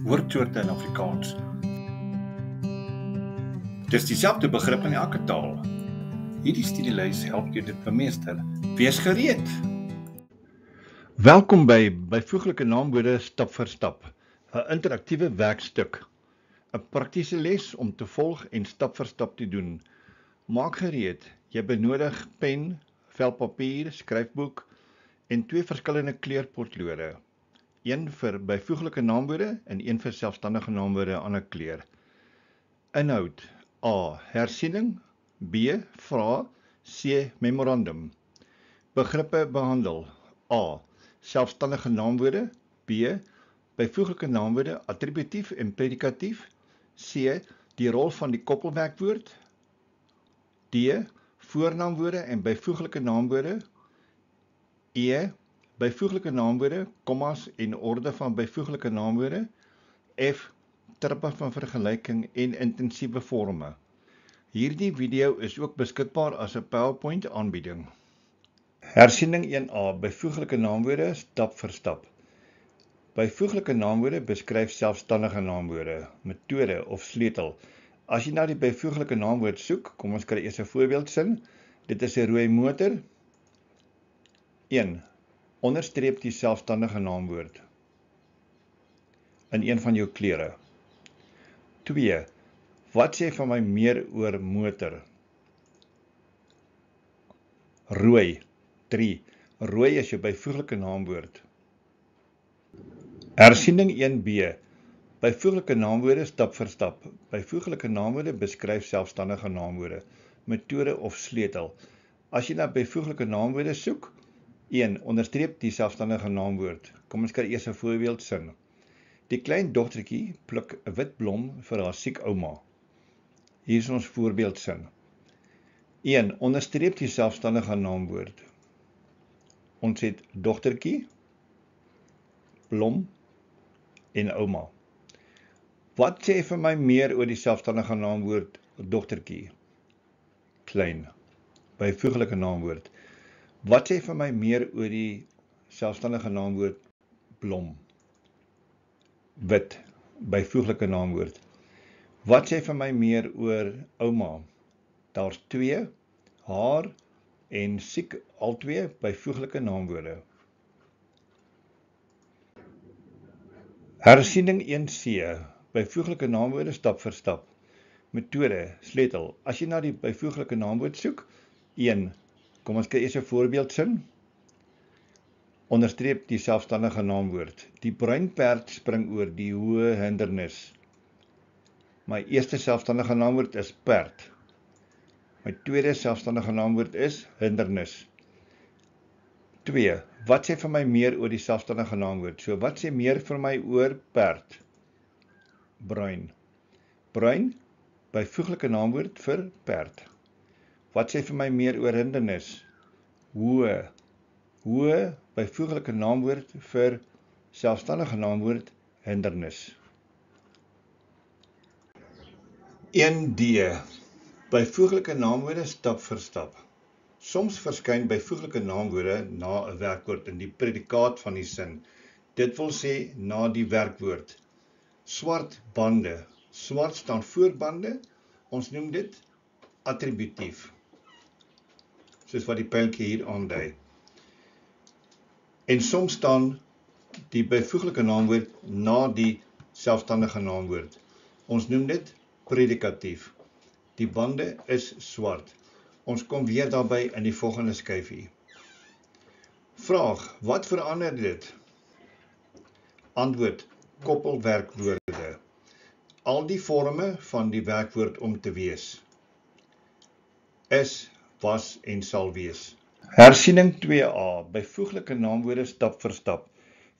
woordsoorte in Afrikaans. Dis dieselfde begrip in elke taal. Hierdie studielys help jou dit bemeester. Wees gereed! Welkom by byvoeglike naamwoorde stap vir stap, 'n interaktiewe werkstuk, 'n praktiese les om te volg en stap vir stap te doen. Maak gereed, jy benodig pen, velpapier, skryfboek en 2 verskillende kleurpotlode. Een vir byvoeglike naamwoorde en een vir selfstandige naamwoorde aan 'n kleur. Inhoud: A. Hersiening. B. Vrae. C. Memorandum. Begrippe behandel: A. Selfstandige naamwoorde. B. Byvoeglike naamwoorde, attributief en predikatief. C. Die rol van die koppelwerkwoord. D. Voornaamwoorde en byvoeglike naamwoorde. E. Byvoeglike naamwoorde, kommas en orde van byvoeglike naamwoorde. F. Tipe van vergelyking en intensiewe forme. Hierdie video is ook beskikbaar as 'n PowerPoint aanbieding. Hersiening 1A, byvoeglike naamwoorde stap vir stap. Byvoeglike naamwoorde beskryf selfstandige naamwoorde, metode of sleutel. As jy na die byvoeglike naamwoord soek, kom ons kry eers 'n voorbeeldsin. Dit is 'n rooi motor. 1. Onderstreep die selfstandige naamwoord in een van jou kleure. 2. Wat sê van my meer oor motor? Rooi. 3. Rooi is jou byvoeglike naamwoord. Hersiening 1B. Byvoeglike naamwoorde stap vir stap. Byvoeglike naamwoorde beskryf selfstandige naamwoorde, metode of sleutel. As jy na byvoeglike naamwoorde soek, 1. Onderstreep die selfstandige naamwoord. Kom ons kyk eers 'n voorbeeldsin. Die klein dogtertjie pluk 'n wit blom vir haar siek ouma. Hier is ons voorbeeldsin. 1. Onderstreep die selfstandige naamwoord. Ons het dogtertjie, blom en ouma. Wat sê vir my meer oor die selfstandige naamwoord dogtertjie? Klein. Byvoeglike naamwoord. Wat sê vir my meer oor die selfstandige naamwoord blom? Wit. Byvoeglike naamwoord. Wat sê vir my meer oor ouma? Daar's 2, haar en siek, albei byvoeglike naamwoorde. Hersiening 1C. Byvoeglike naamwoorde stap vir stap. Metode, sleutel. As jy na die byvoeglike naamwoord soek, 1. Kom ons kyk eers 'n voorbeeldsin. Onderstreep die selfstandige naamwoord. Die bruin perd spring oor die hoë hindernis. My eerste selfstandige naamwoord is perd. My tweede selfstandige naamwoord is hindernis. 2. Wat sê vir my meer oor die selfstandige naamwoord? So, wat sê meer vir my oor perd? Bruin. Bruin, byvoeglike naamwoord vir perd. Wat sê vir my meer oor hindernis? Hoë. Hoë, byvoeglike naamwoord vir selfstandige naamwoord hindernis. 1D. Byvoeglike naamwoorde stap vir stap. Soms verskyn byvoeglike naamwoorde na 'n werkwoord in die predikaat van die sin. Dit wil sê na die werkwoord. Swart bande. Swart staan voor bande. Ons noem dit attributief. Soos wat die pyltjie hier aandui. En soms staan die byvoeglike naamwoord na die selfstandige naamwoord. Ons noem dit predikatief. Die bande is swart. Ons kom weer daarby in die volgende skyfie. Vraag: wat verander dit? Antwoord: koppelwerkwoorde. Al die forme van die werkwoord om te wees. Is, was en sal wees. Hersiening 2A. Byvoeglike naamwoorde stap vir stap.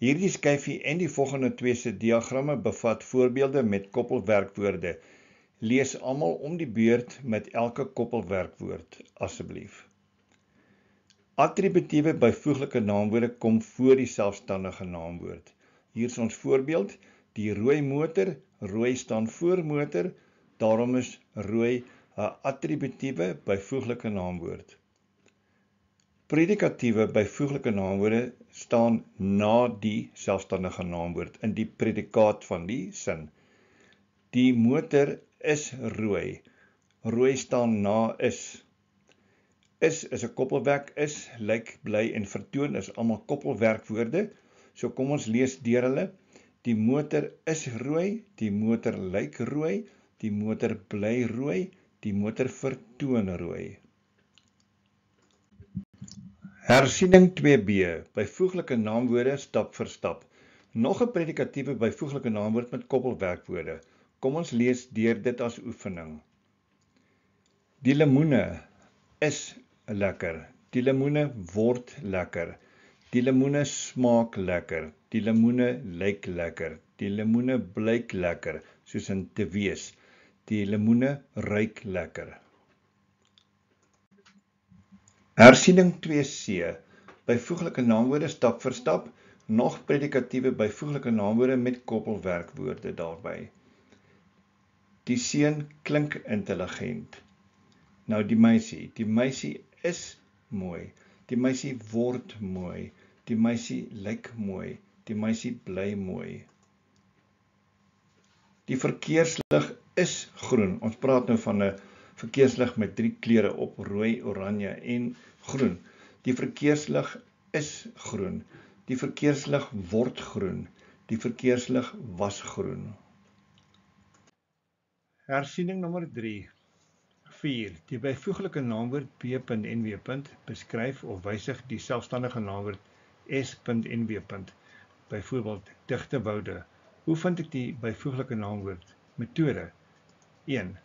Hierdie skyfie en die volgende 2 se diagramme bevat voorbeelde met koppelwerkwoorde. Lees almal om die beurt met elke koppelwerkwoord, asseblief. Attributiewe byvoeglike naamwoorde kom voor die selfstandige naamwoord. Hier is ons voorbeeld, die rooi motor, rooi staan voor motor, daarom is rooi 'n attributiewe byvoeglike naamwoord. Predikatiewe byvoeglike naamwoorde staan na die selfstandige naamwoord in die predikaat van die sin. Die motor is rooi. Rooi staan na is. Is 'n koppelwerk, is, lyk, bly en vertoon is almal koppelwerkwoorde. So kom ons lees deur hulle. Die motor is rooi, die motor lyk rooi, die motor bly rooi, die motor vertoon rooi. Hersiening 2b, byvoeglike naamwoorde stap vir stap. Nog 'n predikatiewe byvoeglike naamwoord met koppelwerkwoorde. Kom ons lees deur dit as oefening. Die lemoene is lekker. Die lemoene word lekker. Die lemoene smaak lekker. Die lemoene lyk lekker. Die lemoene blyk lekker, soos in te wees. Die lemoene ruik lekker. Hersiening 2c, byvoeglike naamwoorde stap vir stap, nog predikatiewe byvoeglike naamwoorde met koppelwerkwoorde daarby. Die seun klink intelligent. Nou die meisie is mooi, die meisie word mooi, die meisie lyk mooi, die meisie bly mooi. Die verkeerslig is groen. Ons praat nou van 'n verkeerslig met 3 kleure op, rooi, oranje en groen. Die verkeerslig is groen. Die verkeerslig word groen. Die verkeerslig was groen. Hersiening nommer 3. 4. Die byvoeglike naamwoord b.nw. beskryf of wysig die selfstandige naamwoord s.nw. Byvoorbeeld digte woude. Hoe vind ek die byvoeglike naamwoord? Metode 1.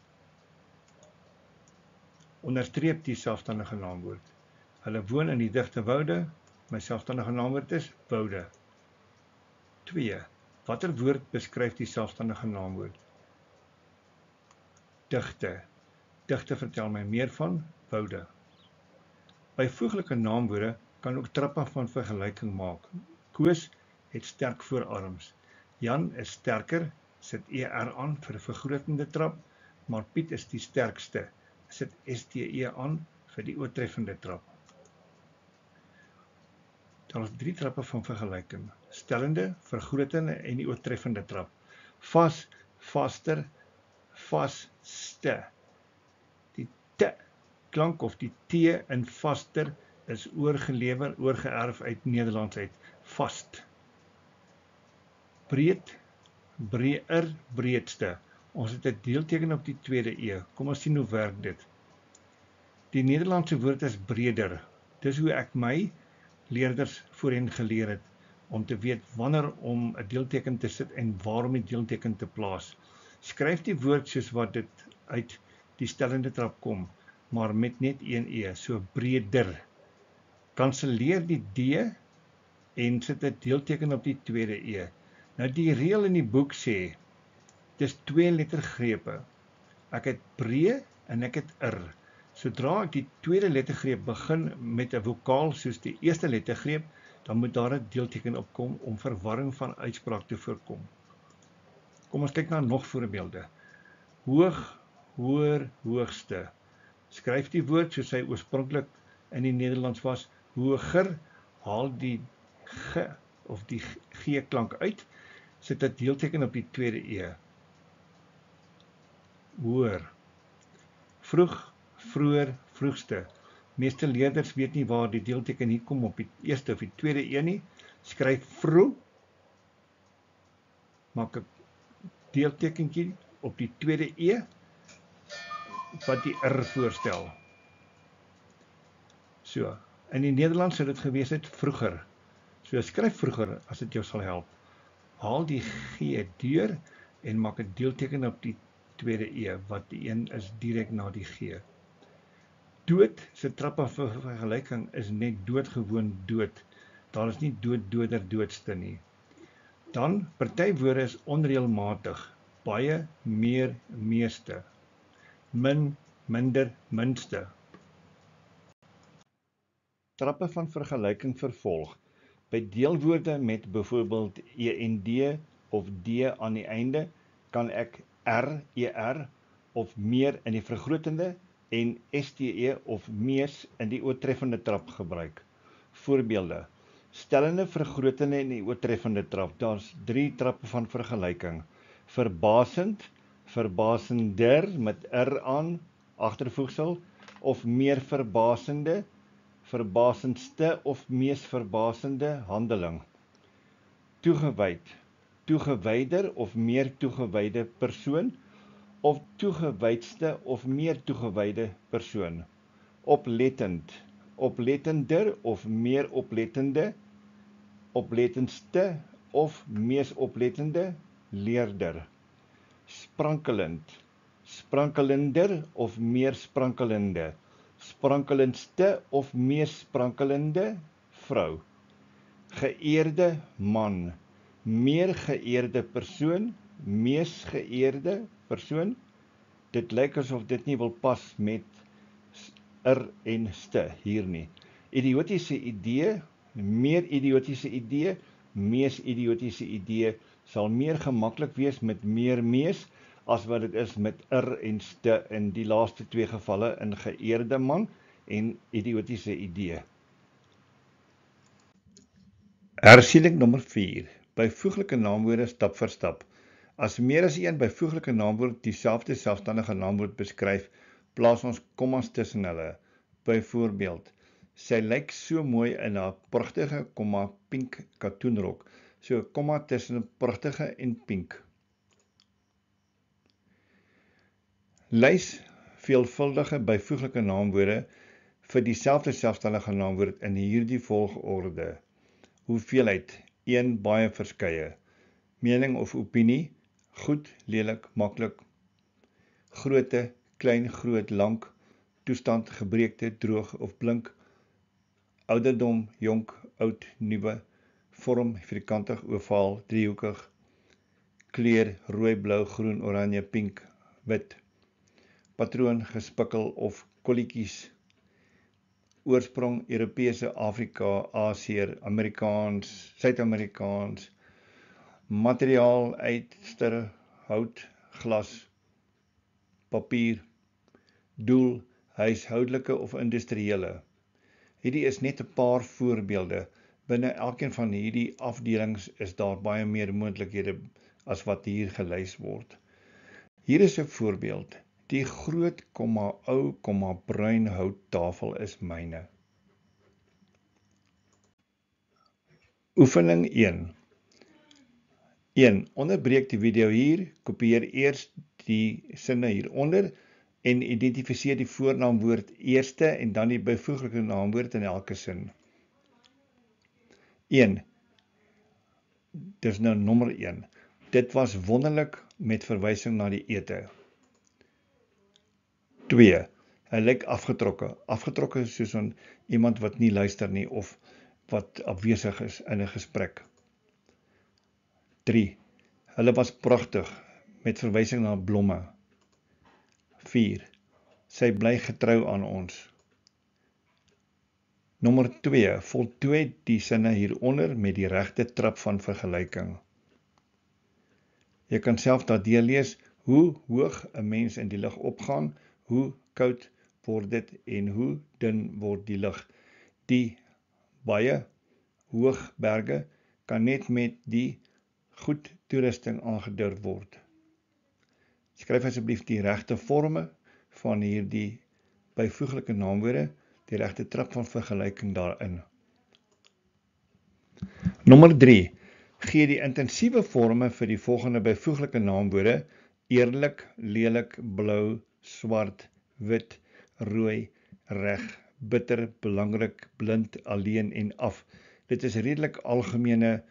Onderstreep die selfstandige naamwoord. Hulle woon in die digte woude. My selfstandige naamwoord is woude. 2. Watter woord beskryf die selfstandige naamwoord? Digte. Digte vertel my meer van woude. Byvoeglike naamwoorde kan ook trappe van vergelyking maak. Koos het sterk voorarms. Jan is sterker, sit ER aan vir 'n vergrootende trap, maar Piet is die sterkste, sit STE aan vir die oortreffende trap. Daar is 3 trappe van vergelyking: stellende, vergrotende en die oortreffende trap. Vas, vaster, vaste. Die T klank of die T in vaster is oorgeerf uit Nederlands uit. Vast. Breed, breër, breedste. Ons het 'n deelteken op die tweede E. Kom ons sien hoe werk dit. Die Nederlandse woord is breder. Dis hoe ek my leerders voorheen geleer het, om te weet wanneer om 'n deelteken te sit en waar om die deelteken te plaas. Skryf die woord soos wat dit uit die stellende trap kom, maar met net een E, so breder. Kanselleer die D en sit 'n deelteken op die tweede E. Nou die reël in die boek sê, dis 2 lettergrepe. Ek het bre en ek het r. Sodra ek die tweede lettergreep begin met 'n vokaal soos die eerste lettergreep, dan moet daar 'n deelteken opkom om verwarring van uitspraak te voorkom. Kom ons kyk na nog voorbeelde. Hoog, hoër, hoogste. Skryf die woord soos hy oorspronklik in die Nederlands was. Hoger, haal die g of die g klank uit, sit 'n deelteken op die tweede E. Hoër. Vroeg, vroeër, vroegste. Meeste leerders weet nie waar die deelteken hier kom op die eerste of die tweede E nie. Skryf vroeg, maak 'n deeltekentjie op die tweede E wat die R voorstel. So, in die Nederlands sou dit gewees het vroeger. So skryf vroeger as dit jou sal help. Haal die G deur en maak 'n deelteken op die tweede E, wat die een is direk na die G. Dood se trappe vir vergelyking is net doodgewoon dood. Daar is nie dood, doder, doodste nie. Dan, party woorde is onreëlmatig. Baie, meer, meeste. Min, minder, minste. Trappe van vergelyking vervolg. By deelwoorde met byvoorbeeld END of D aan die einde, kan ek R, ER of meer in die vergrotende en STE of mees in die oortreffende trap gebruik. Voorbeelde: Stellende, vergrotende en die oortreffende trap. Daar's 3 trappe van vergelyking. Verbasend, verbasender met R aan, agtervoegsel, of meer verbasende, verbasendste of mees verbasende handeling. Toegewyd, toegewyder of meer toegewyde persoon, of toegewydste of meer toegewyde persoon. Oplettend, oplettender of meer oplettende, oplettendste of mees oplettende leerder. Sprankelend, sprankelender of meer sprankelende, sprankelendste of mees sprankelende vrou. Geëerde man, meer geëerde persoon, mees geëerde persoon. Dit lyk asof dit nie wil pas met en ste hier nie. Idiotiese idee, meer idiotiese idee, mees idiotiese idee sal meer gemaklik wees met meer mees as wat dit is met en ste in die laaste 2 gevalle in geëerde man en idiotiese idee. Hersiening nommer 4. Byvoeglike naamwoorde stap vir stap. As meer as een byvoeglike naamwoord dieselfde selfstandige naamwoord beskryf, plaas ons kommas tussen hulle. Byvoorbeeld, sy lyk so mooi in haar pragtige, pink katoenrok. So komma tussen pragtige en pink. Lys veelvuldige byvoeglike naamwoorde vir dieselfde selfstandige naamwoord in hierdie volgorde. Hoeveelheid, 1 baie verskeie. Mening of opinie, goed, lelik, maklik. Grootte, klein, groot, lank. Toestand, gebreekte, droog of blink. Ouderdom, jonk, oud, nuwe. Vorm, vierkantig, ovaal, driehoekig. Kleur, rooi, blou, groen, oranje, pink, wit. Patroon, gespikkel of kolletjies. Oorsprong, Europese, Afrika, Asië, Amerikaans, Suid-Amerikaans. Materiaal, yster, hout, glas, papier. Doel, huishoudelike of industriële. Hierdie is net 'n paar voorbeelde. Binne elkeen van hierdie afdelings is daar baie meer moontlikhede as wat hier gelys word. Hier is 'n voorbeeld. Die groot, ou, bruin houttafel is myne. Oefening 1. 1. Onderbreek die video hier, kopieer eers die sinne hieronder en identifiseer die voornaamwoord eerste en dan die byvoeglike naamwoord in elke sin. 1. Dis nou nommer 1. Dit was wonderlik met verwysing na die ete. 2. Hy lyk afgetrokke. Afgetrokke soos iemand wat nie luister nie of wat afwesig is in 'n gesprek. 3. Hulle was pragtig met verwysing na blomme. 4. Sy bly getrou aan ons. Nommer 2. Voltooi die sinne hieronder met die regte trap van vergelyking. Jy kan self daardeur lees hoe hoog 'n mens in die lug opgaan, hoe koud word dit en hoe dun word die lug. Die baie hoog berge kan net met die goed toerusting aangedurf word. Skryf asseblief die regte vorme van hierdie byvoeglike naamwoorde, die regte trap van vergelyking daarin. Nommer 3. Gee die intensiewe vorme vir die volgende byvoeglike naamwoorde: eerlik, lelik, blou, swart, wit, rooi, reg, bitter, belangrik, blind, alleen en af. Dit is redelik algemene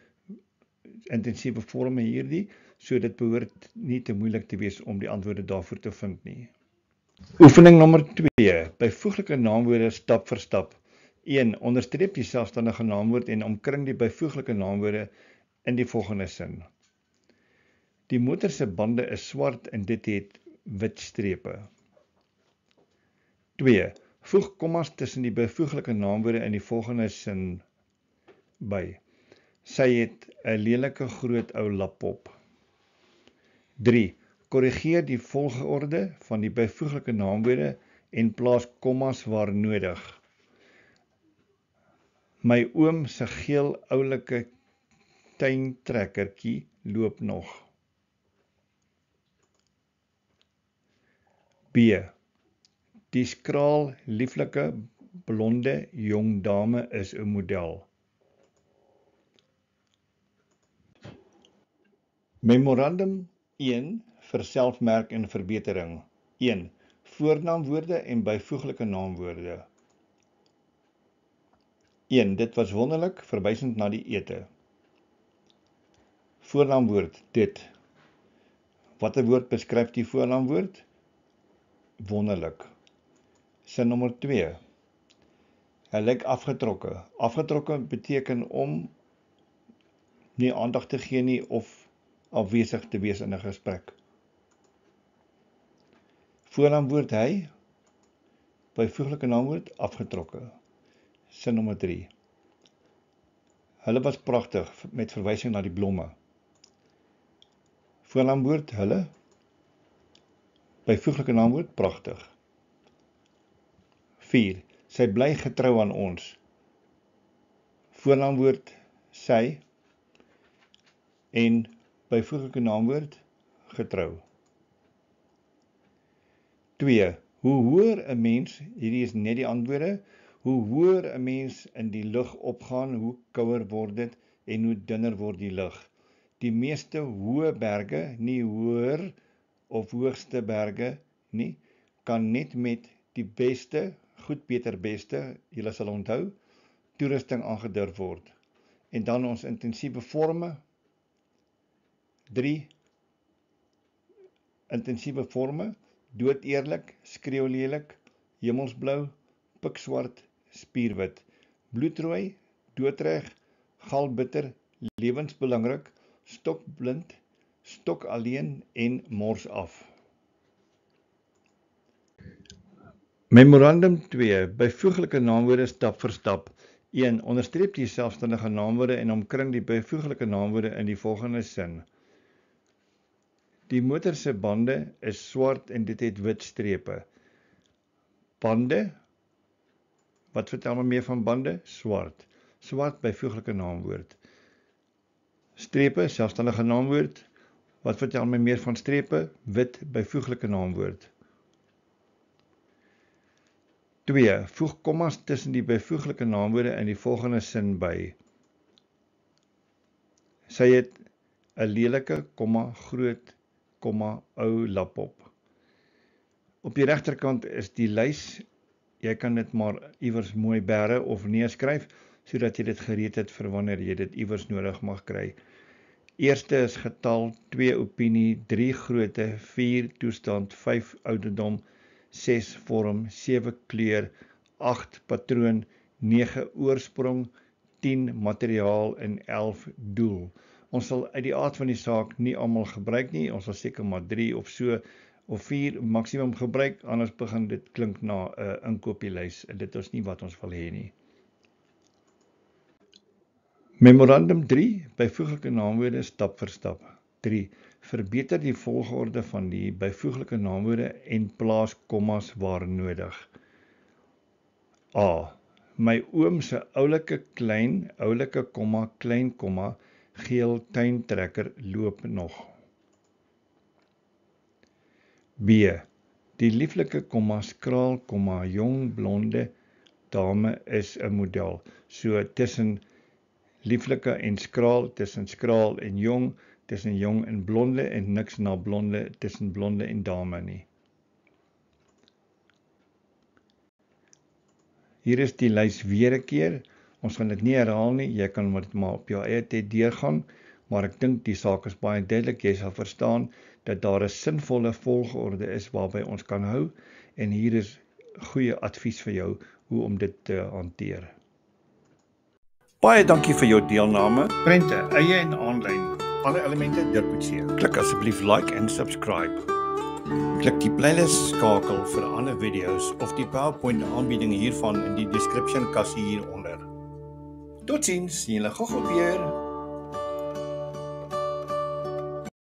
intensiewe vorme hierdie, so dit behoort nie te moeilik te wees om die antwoorde daarvoor te vind nie. Oefening nommer 2. Byvoeglike naamwoorde stap vir stap. 1. Onderstreep die selfstandige naamwoord en omkring die byvoeglike naamwoorde in die volgende sin. Die motor se bande is swart en dit het wit strepe. 2. Voeg kommas tussen die byvoeglike naamwoorde in die volgende sin by. Sy het 'n lelike groot ou laptop. 3. Korrigeer die volgorde van die byvoeglike naamwoorde en plaas kommas waar nodig. My oom se geel oulike tuintrekkertjie loop nog. B. Die skraal, lieflike, blonde jong dame is 'n model. Memorandum 1 vir selfmerk en verbetering. 1. Voornaamwoorde en byvoeglike naamwoorde. 1. Dit was wonderlik, verwysend na die ete. Voornaamwoord, dit. Watter woord beskryf die voornaamwoord? Wonderlik. Sin nommer 2. Hy lyk afgetrokke. Afgetrokke beteken om nie aandag te gee nie of afwesig te wees in 'n gesprek. Voornaamwoord hy, byvoeglike naamwoord afgetrokke. Sin nommer 3. Hulle was pragtig met verwysing na die blomme. Voornaamwoord hulle, byvoeglike naamwoord pragtig. 4. Sy bly getrou aan ons. Voornaamwoord sy en byvoeglike naamwoord getrou. 2. Hoe hoër 'n mens, hierdie is net die antwoorde, hoe hoër 'n mens in die lug opgaan, hoe kouer word dit en hoe dunner word die lug. Die meeste hoë berge, nie hoër of hoogste berge nie, kan net met die beste, goed, beter, beste, julle sal onthou, toerusting aangedurf word. En dan ons intensiewe forme. 3. Intensiewe forme, doodeerlik, skreeulelik, hemelsblou, pikswart, spierwit, bloedrooi, doodreg, galbitter, lewensbelangrik, stokblind, stok alleen en mors af. Memorandum 2. Byvoeglike naamwoorde stap vir stap. 1. Onderstreep die selfstandige naamwoorde en omkring die byvoeglike naamwoorde in die volgende sin. Die motor se bande is swart en dit het wit strepe. Bande, wat vertel my meer van bande? Swart. Swart byvoeglike naamwoord. Strepe, selfstandige naamwoord. Wat vertel my meer van strepe? Wit byvoeglike naamwoord. 2. Voeg kommas tussen die byvoeglike naamwoorde in die volgende sin by. Sy het 'n lelike, groot, ou laptop. Op die regterkant is die lys. Jy kan dit maar iewers mooi bære of neerskryf, sodat jy dit gereed het vir wanneer jy dit iewers nodig mag kry. Eerste is getal, 2 opinie, 3 grootte, 4 toestand, 5 ouderdom, 6 vorm, 7 kleur, 8 patroon, 9 oorsprong, 10 materiaal en 11 doel. Ons sal uit die aard van die saak nie almal gebruik nie, ons sal seker maar 3 of so, of 4 maksimum gebruik, anders begin dit klink na 'n inkopieslys, en dit is nie wat ons wil hê nie. Memorandum 3, byvoeglike naamwoorde stap vir stap. 3. Verbeter die volgorde van die byvoeglike naamwoorde en plaas kommas waar nodig. A. My oom se oulike klein, klein komma, geel tuintrekker loop nog. B. Die lieflike komma, skraal komma, jong blonde dame is 'n model. So tussen lieflike en skraal, tussen skraal en jong, tussen jong en blonde en niks na blonde, tussen blonde en dame nie. Hier is die lys weer 'n keer. Ons gaan dit nie herhaal nie, jy kan dit maar op jou eie tyd deurgaan, maar ek dink die saak is baie duidelik. Jy sal verstaan dat daar 'n sinvolle volgorde is waarby ons kan hou, en hier is goeie advies vir jou hoe om dit te hanteer. Baie dankie vir jou deelname. Prente, eie en aanlyn. Alle elemente Dirk-Coetzee. Klik asseblief like en subscribe. Klik die playlist skakel vir ander video's of die PowerPoint aanbieding hiervan in die description kassie hieronder. Totsiens, sien julle gou weer.